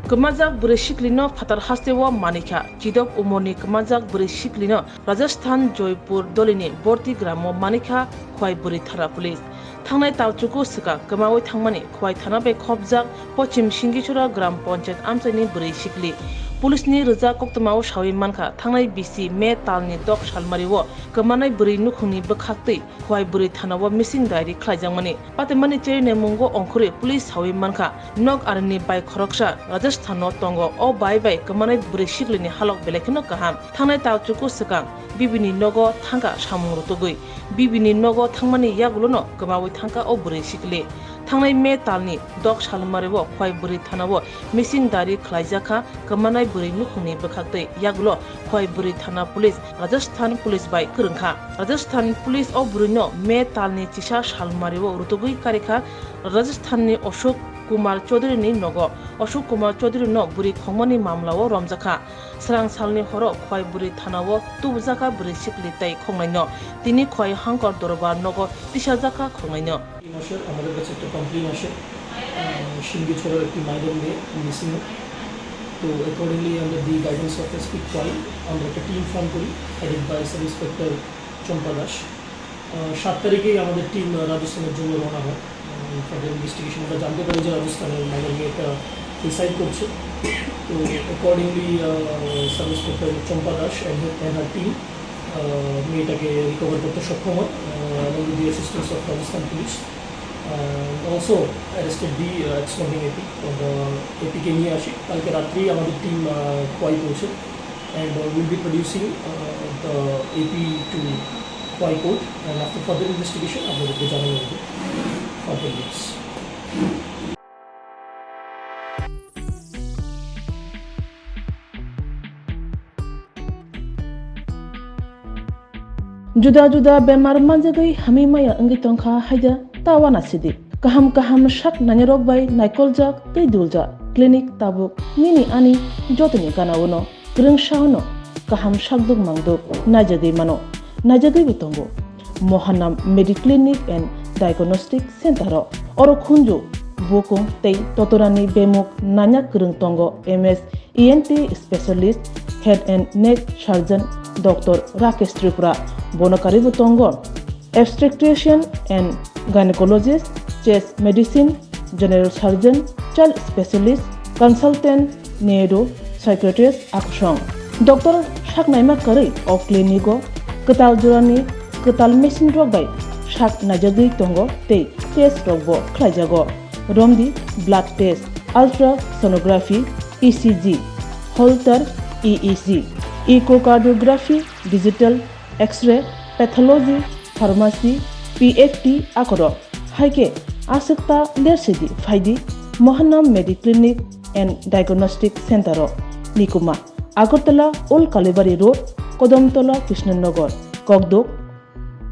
Kwmajak bwrwi siklino phatar hasteo Manwikha chidok Umorni Kwmajak bwrwi siklino Rajasthan Joypuro dolini borti gramo Manwikha Khowaini thara police thangnai tawchuku sika kwmawi thangmani Khowaini thana bai khobjak pochim singichura gram panchayat amchaini bwrwi sikli police ni rजा koktmao shawi mankha thangnai bisi me talni dok salmariwo kwmanai bwrwi nukhungni bwkhaktwi Khowaini bwrwi thanao missing diary khlaijangmani patemani cherine mungo ongkhuri police shawi mankha nok arni bai khoroksa Rajasthan tongo o bai kwmanai bwrwi siklini halok belekino kaham thangnai tawchuku sika bibini nogo thangka samung rotogui bibini nogo thangmani yagulono kwmawi thangka o bwrwi sikli thangnai me talni dok salmariwo Khowaini bwrwi thanao missing diary khlaijaka kwmanai bwrwi nukhungni bwkhaktwi yagulo Khowaini bwrwi thana police Rajasthan police bai kwrwngkha Rajasthan police o bwrwino me talni chisa salmariwo rotogui karikha Rajasthanni Kumar Chaudhary ni nogo Ashok Kumar Chaudhary no bwrwi khongmani mamlao romjakha Swrangchati horo Khowaini bwrwi thanao tubjaka bwrwi sikli tai khongnaino tini Khowaini hankor dorbar nogo tisajaka khongnaino মাসের আমাদের কাছে একটা complain আসে সিঙ্গি ছোড়ার একটি minor মেয়ে missing তো accordingly আমরা দি guidance of SP কোয়াই আমরা একটা টিম ফর্ম করি হেডেড বাই সাব ইন্সপেক্টর চম্পা দাস 7 তারিখেই আমাদের টিম রাজস্থানের জন্য রওনা হয় ফর্দার ইনভেস্টিগেশন আমরা জানতে পারি যে রাজস্থানের মাইনর মেয়েটা সুইসাইড করছে তো accordingly sub inspector Champa Das and her team মেয়েটাকে রিকভার করতে সক্ষম হয় along with the assistance of Rajasthan police also arrested the absconding AP AP ke niye ashi kalke ratri amader team Khowaini পৌঁছে and will be producing the AP to Khowaini court and after further investigation আপনাদেরকে জানানো হবে further news Juda bemar manjagai hamimaya angi tongkha haida tawana sidi kaham shak nanyarok bai naikoljak tei dulja clinic tabuk nini ani jotoni kanawono grungshawno kaham shakduk mangduk najagai bitongo Mohanam Mediclinic and Diagnostic Center oro khunju bokung tei totorani bemuk nanyak grung tongo MS ENT specialist head and neck surgeon Dr. Rakesh Tripura Bonakari Butongo, obstetrician and gynecologist, chest medicine, general surgeon, child specialist, consultant, neuro, psychiatrist, aksong. Dr. Shaknaima Kari of Clinico, Ketal Jurani, Ketal Machine Drug by Shak Najagi Tongo, Te, Test Rogbo, Klajago, Romdi, blood test, ultrasonography, ECG, Holter, EEG, echocardiography, digital, X-ray, pathology, pharmacy, PFT akoro. Haike asukta lersidi faidi Mohanam Mediclinic and Diagnostic Center Nikuma Agartala Old Kalibari Road Kodamtola Krishnanagar Kogdok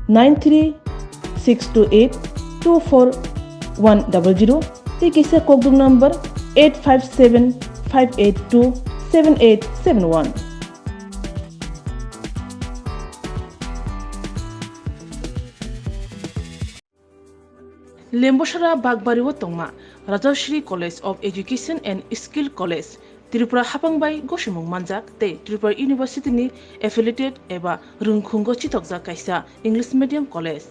9362824100 Tikise Kogdok number 8575827871 Lemboshara Bagbariwo Tongma Rajashri College of Education and Skill College Tripura Hapangbai Goshimung Manjak te Tripura University ni affiliated eba Rungkhungo Chitokja Kaisa English Medium College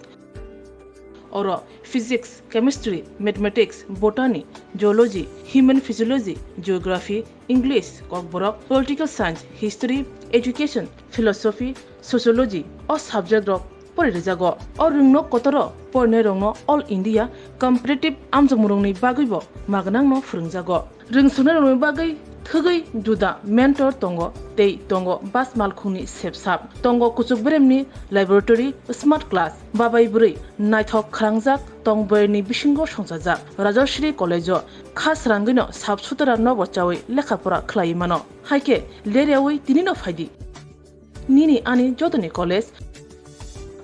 Oro Physics, Chemistry, Mathematics, Botany, Geology, Human Physiology, Geography, English, Kokborok, Political Science, History, Education, Philosophy, Sociology or subject of Porijago or Rungno Kotoro Pornerongno All India Competitive Amjamurongni Bagibo Magnangno Frungjago Rungsunarongni Bagai Thugai Juda Mentor Tongo Tei Tongo Bas Malkhuni Sepsap Tongo Kuchukbremni Laboratory Smart Class Babai Buri Naithok Krangjak Tongboyni Bishingo Songsajak Rajashri College Khas Rangino Sabsutara Nobo Chawi Lekhapura Klaimano Haike Leriawi Tinino Faidi Nini Ani Jotoni College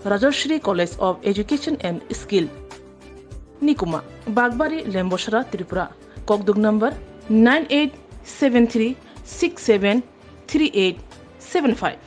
Rajashri College of Education and Skill Nikuma Bagbari Lemboshara Tripura Kogduk number 9873673875